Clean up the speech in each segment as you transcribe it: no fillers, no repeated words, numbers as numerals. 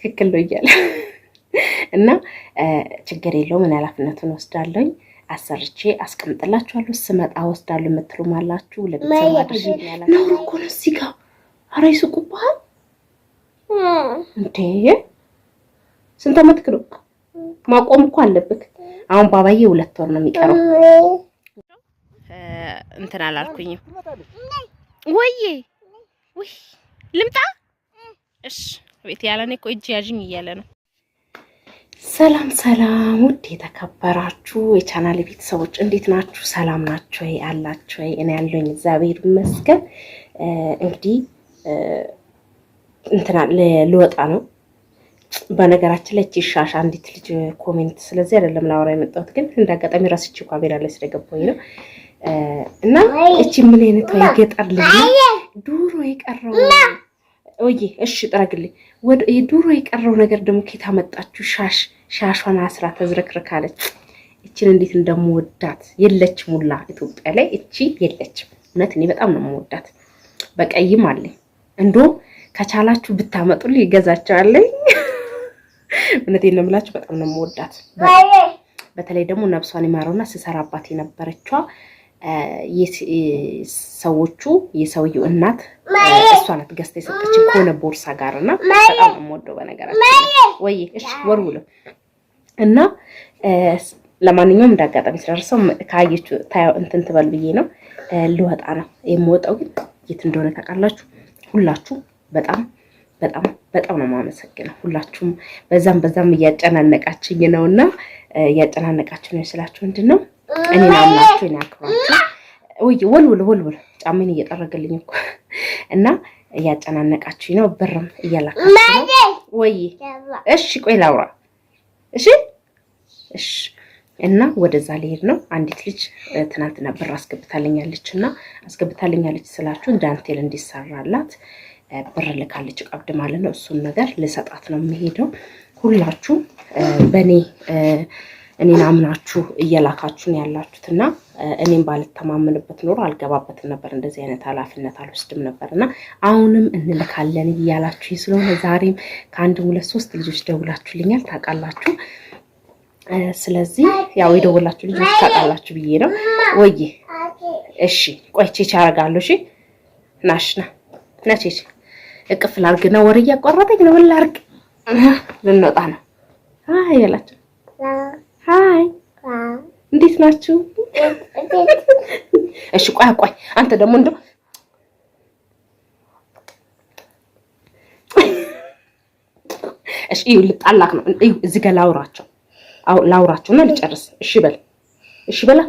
ትክክል ነው እያለ እና ችግር የለውም ምን ኃላፊነቱን ወስዳለኝ አሰርቼ አስቀምጥላችኋለሁ ስመጣ ወስዳለሁ የምትሉም አላችሁ ለቤተሰብ አድርጌ ነው እኮ ነው እዚህ ጋር ኧረ ይስቁብሃል እንዴ ስንት ዓመት ክሎ ማቆም እኮ አለብክ አሁን ባባዬ 2 ወር ነው የሚቀረው እንትን አላልኩኝም ወይዬ ውይ ልምጣ እሺ ቤት ያለኔ እኮ እጅ ያዥኝ እያለ ነው ሰላም ሰላም ውድ የተከበራችሁ የቻናል ቤተሰቦች እንዴት ናችሁ ሰላም ናችሁ ወይ አላችሁ ወይ እኔ ያለኝ እግዚአብሔር ይመስገን እንግዲህ እንትና ልወጣ ነው በነገራችን ላይ ቲሻሽ አንዲት ልጅ ኮሜንት ስለዚህ አይደለም ላወራ የመጣሁት ግን እንዳጋጣሚ ራስቼው ካሜራ ላይ ስለገባኝ ነው እና እቺ ምን አይነት የገጠር ልጅ ዱሮ የቀረው ወይዬ እሺ ጥራግልኝ ወደ ዱሮ የቀረው ነገር ደግሞ ከታ መጣችሁ ሻሿን አስራ ተዝረክረካለች እቺን እንዴት እንደምወዳት የለች ሙላ ኢትዮጵያ ላይ እቺ የለች እውነት እኔ በጣም ነው የምወዳት በቀይም አለ እንደው ከቻላችሁ ብታመጡልኝ ይገዛቻለኝ እውነቴን ነው የምላችሁ በጣም ነው የምወዳት በተለይ ደግሞ ነብሷን ይማረውና ሲሰራባት የነበረችው የሰዎቹ የሰውየው እናት እሷ ናት ገዝታ የሰጠችኝ ከሆነ ቦርሳ ጋርና በጣም ነው የምወደው በነገራችን ወይ እሺ ወርውሉ እና ለማንኛውም እንዳጋጣሚ ስለርሰው ካየቹ ታዩ እንትን ትበል ብዬ ነው ልወጣ ነው የምወጣው ግን የት እንደሆነ ታውቃላችሁ ሁላችሁ በጣም ነው ማመሰግነው ሁላችሁም በዛም እያጨናነቃችኝ ነውና እያጨናነቃችሁ ነው ስላችሁ ምንድነው እኔን አምናችሁ እኔ አክብራችሁ ወይ ወልወል ጫሜን እየጠረገልኝ እኮ እና እያጨናነቃችሁ ነው ብርም እያላካችሁ ነው ወይ እሺ ቆይ ላውራ እሺ እና ወደዛ ልሄድ ነው አንዲት ልጅ ትናንትና ብር አስገብታለኛለችና አስገብታለኛለች ስላችሁ ዳንቴል እንዲሰራላት ብር ልካለች ቀብድ ማለት ነው እሱን ነገር ልሰጣት ነው የሚሄደው ሁላችሁ በኔ እኔን አምናችሁ እየላካችሁ ነው ያላችሁትና እኔን ባልተማመንበት ኖሮ አልገባበትም ነበር እንደዚህ አይነት ኃላፊነት አልወስድም ነበርና አሁንም እንልካለን እያላችሁ ስለሆነ ዛሬም ከአንድ 2-3 ልጆች ደውላችሁልኛል ታውቃላችሁ ስለዚህ ያው የደውላችሁ ልጆች ታውቃላችሁ ብዬ ነው ወይ እሺ ቆይ ቼቻ አረጋለሁ እሺ ናሽና ነቼች እቅፍ ላርግና ወሬ ያቋረጠኝ ነው ላርግ ልንወጣ ነው አይ ያላችሁ ሃይ እንዴት ናችሁ እሺ ቆይ አንተ ደግሞ እንደው እሺ ልጣላክ ነው እዚህ ጋር ላውራቸውና ልጨርስ እሺ በላ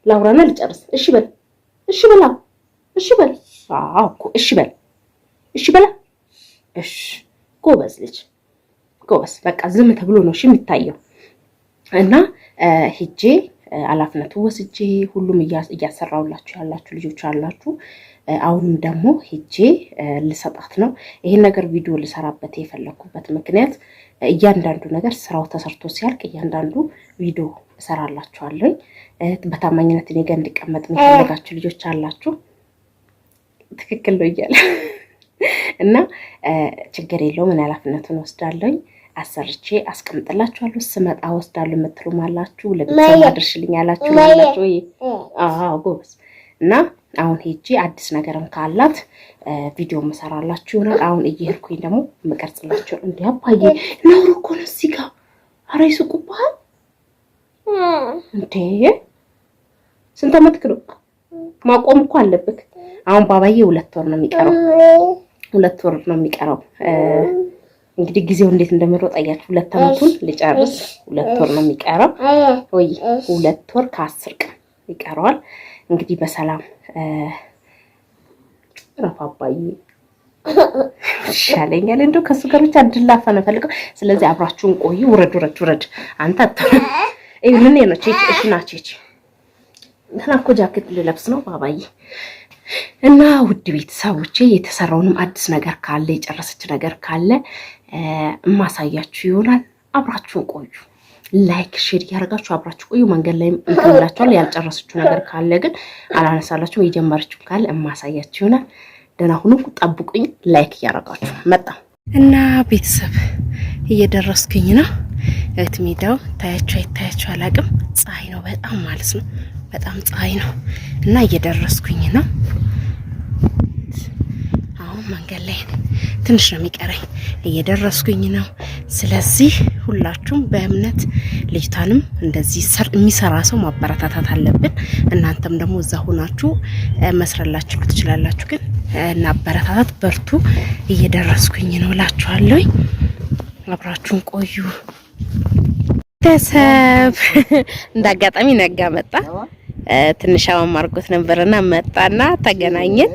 ላውራና ልጨርስ እሺ በል አዎ እሺ በላ እሺ ጎበዝ ልጅ ጎበዝ በቃ ዝም ተብሎ ነው እሺ የሚታየው እና ሄጄ ኃላፊነቱ ወስጄ ሁሉም እያሰራውላችሁ ያላችሁ ልጆች አላችሁ አሁንም ደግሞ ሄጄ ልሰጣት ነው ይሄን ነገር ቪዲዮ ልሰራበት የፈለኩበት ምክንያት እያንዳንዱ ነገር ስራው ተሰርቶ ሲያልቅ እያንዳንዱ ቪዲዮ እሰራላችኋለሁ በታማኝነት እኔ ጋር እንዲቀመጥ የሚፈልጋችሁ ልጆች አላችሁ ትክክል ነው እያለ እና ችግር የለውም ምን ኃላፊነቱን ወስዳለኝ አሰርቼ አስቀምጥላችኋለሁ ስመጣ ወስዳለሁ የምትሉም አላችሁ ለቤተሰብ አድርሽልኝ ያላችሁ አላችሁ አዎ ጎበዝ እና አሁን ሄጄ አዲስ ነገርም ካላት ቪዲዮ መሰራላችሁ ይሆናል አሁን እየሄድኩኝ ደግሞ መቀርጽላችሁ እንዴ አባዬ ነው እኮ ነው እዚህ ጋር ኧረ ይስቁብሃል እንዴ ስንት ዓመት ክሎ ማቆም እኮ አለብክ አሁን ባባዬ 2 ወር ነው የሚቀረው 2 ወር ነው የሚቀረው እንግዲህ ጊዜው እንዴት እንደምሮጥ አያችሁ 2 ዓመቱን ልጨርስ 2 ወር ነው የሚቀረው ወይ 2 ወር ከ10 ቀን ይቀራል እንግዲህ በሰላም ረፋባዬ ሻለኛል እንደው ከሱ ጋር ብቻ እንድላፋ ነው ፈልገው ስለዚህ አብራችሁን ቆዩ ውረድ አንተ ምን ነው እሺ ናቼች ተናኮ ጃኬት ልለብስ ነው ባባዬ እና ውድ ቤተሰቦቼ የተሰራውንም አዲስ ነገር ካለ የጨረሰች ነገር ካለ ማሳያችሁ ይሆናል አብራችሁን ቆዩ ላይክ ሼር ያደርጋችሁ አብራችሁ ቆዩ መንገድ ላይ እንተላችኋል ያልጨረሰችው ነገር ካለ ግን አላነሳላችሁ የጀመረችው ካለ ማሳያችሁ ይሆናል ደህና ሁኑ ጠብቁኝ ላይክ ያደርጋችሁ መጣ እና ቤተሰብ እየደረስኩኝ ነው። እህት ሜዳው ታያችሁ አላቅም። ፀሐይ ነው በጣም ማለት ነው። በጣም ፀሐይ ነው እና እየደረስኩኝ ነው። አሁን መንገድ ላይ ትንሽ ነው የሚቀረኝ። እየደረስኩኝ ነው። ስለዚህ ሁላችሁም በእምነት ልጅታንም እንደዚህ የሚሰራ ሰው ማበረታታት አለብን። እናንተም ደግሞ እዛ ሆናችሁ መስራላችሁ ትችላላችሁ። ግን እናበረታታት፣ በርቱ። እየደረስኩኝ ነው እላችኋለሁ። አብራችሁን ቆዩ። ቤተሰብ እንዳጋጣሚ ነጋ መጣ። ትንሽ አማርጎት ነበርና መጣና ተገናኘን።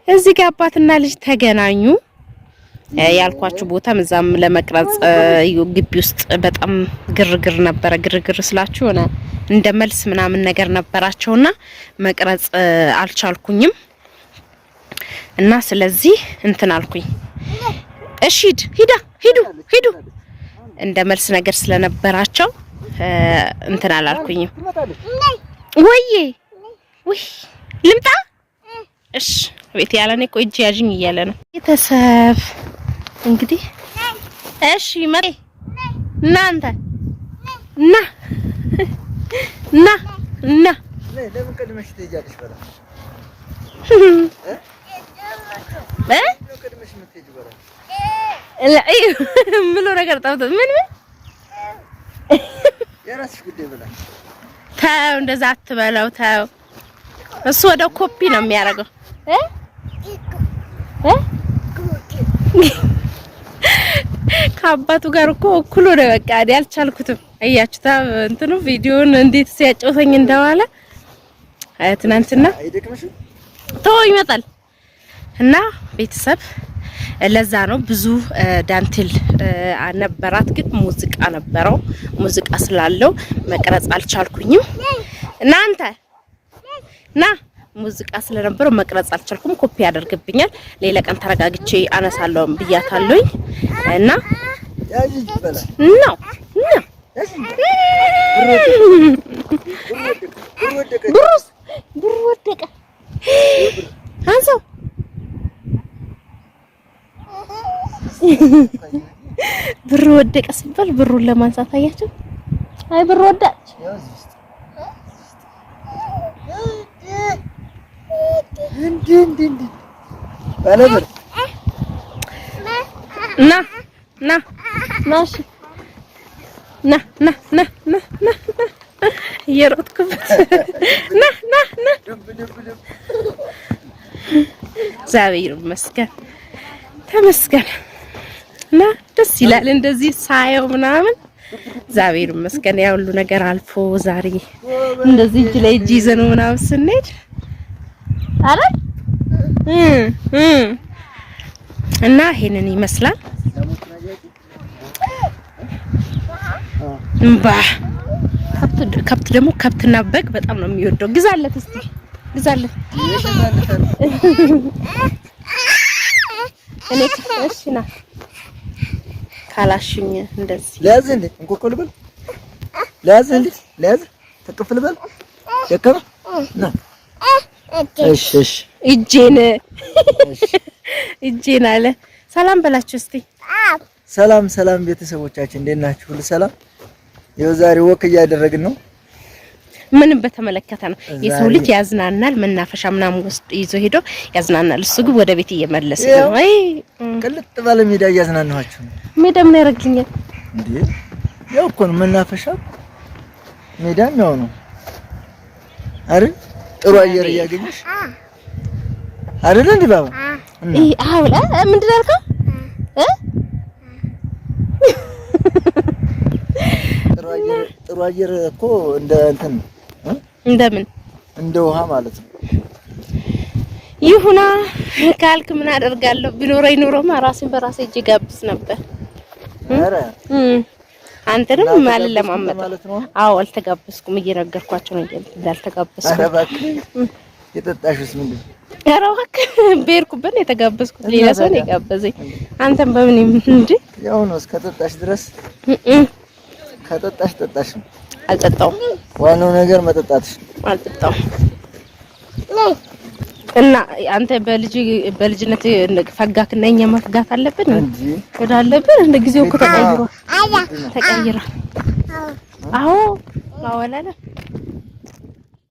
እዚህ ጋር አባትና ልጅ ተገናኙ። ያልኳችሁ ቦታ እዛም ለመቅረጽ ግቢ ውስጥ በጣም ግርግር ነበረ። ግርግር ስላችሁ ሆነ እንደ መልስ ምናምን ነገር ነበራቸውና መቅረጽ አልቻልኩኝም እና ስለዚህ እንትን አልኩኝ። እሺ ሂዱ እንደ መልስ ነገር ስለነበራቸው እንትን አላልኩኝም። ወይ ልምጣ? እሺ ቤት ያለኔ እኮ እጅ ያዥኝ እያለ ነው። ቤተሰብ እንግዲህ እሺ መጣ። እናንተ ና ለምን ቀድመሽ ትሄጃለሽ? በላ ቀድመሽ የምትሄጂ በላ ምሎ ነገር ጣውቶ ምን የራስሽ ጉዳይ በላ። ተው እንደዛ አትበለው ተው። እሱ ወደ ኮፒ ነው የሚያደርገው። ከአባቱ ጋር እኮ እኩል ነው። በቃ አልቻልኩትም። አያችሁታ እንትኑ ቪዲዮን እንዴት ሲያጨውተኝ እንደዋለ ትናንትና ተው ይመጣል እና ቤተሰብ ለዛ ነው ብዙ ዳንቴል ነበራት፣ ግን ሙዚቃ ነበረው። ሙዚቃ ስላለው መቅረጽ አልቻልኩኝም። እናንተ ና ሙዚቃ ስለነበረው መቅረጽ አልቻልኩም። ኮፒ ያደርግብኛል። ሌላ ቀን ተረጋግቼ አነሳለሁ ብያታለሁኝ እና ነው ብሩ ወደቀ። አንሳው ብሩ ወደቀ ሲባል ብሩን ለማንሳት አያችሁ። አይ ብሩ ወደቀ። እንዴ ባለበር ና እየሮጥኩበት ና እግዚአብሔር ይመስገን ተመስገን። እና ደስ ይላል እንደዚህ ሳየው ምናምን። እግዚአብሔር ይመስገን ያ ሁሉ ነገር አልፎ ዛሬ እንደዚህ እጅ ላይ እጅ ይዘን ምናምን ስንሄድ አረ እና ይሄንን ይመስላል። ከብት ደግሞ ከብትና በግ በጣም ነው የሚወደው። ግዛለት እስቲ ግዛለት። እኔ እሺ ና ካላሽኝ እንደዚህ ለያዝ እንዴ እንቆቆል በል ለያዝ እንዴ ለያዝ ተቀፍል በል ደከመ ና እሺ እጄን አለ። ሰላም በላችሁ እስቲ። ሰላም ቤተሰቦቻችን እንዴት ናችሁ? ሁሉ ሰላም። ይኸው ዛሬ ወክ እያደረግን ነው። ምንም በተመለከተ ነው። የሰው ልጅ ያዝናናል። መናፈሻ ምናምን ውስጥ ይዞ ሄዶ ያዝናናል። እሱ ግን ወደ ቤት እየመለሰ ነው። አይ ቅልጥ ባለ ሜዳ እያዝናናችሁ ነው። ሜዳ ምን ያደርግልኛል እንዴ? ያው እኮ ነው መናፈሻ ሜዳም ያው ነው አይደል? ጥሩ አየር እያገኘሽ አይደል እንዴ ባባ? እይ አውላ ምንድን ነው ያልከው? ጥሩ አየር እኮ እንደ እንትን እንደምን እንደ ውሃ ማለት ነው። ይሁና ካልክ ምን አደርጋለሁ? ቢኖረኝ ኖሮማ ራሴን በራሴ እጅ ጋብዝ ነበር። አረ አንተንም ማለት ለማመጣ አዎ አልተጋበዝኩም። እየነገርኳቸው ነው እንዳልተጋበዝኩ። አረ እባክህ የጠጣሽስ ምንድን ነው? አረ እባክህ በሄድኩበት የተጋበዝኩት ሌላ ሰው ነው የጋበዘኝ። አንተም በምን እንዴ? ያው ነው እስከ ጠጣሽ ድረስ ከጠጣሽ ጠጣሽ ነው። አልጠጣውም። ዋናው ነገር መጠጣትሽ። አልጠጣውም። እና አንተ በልጅነት ፈጋክና እኛ መፍጋት አለብን እንዴ? ወዳለብን እንደ ጊዜው እኮ ተቀይሯል። አዎ ማወላለ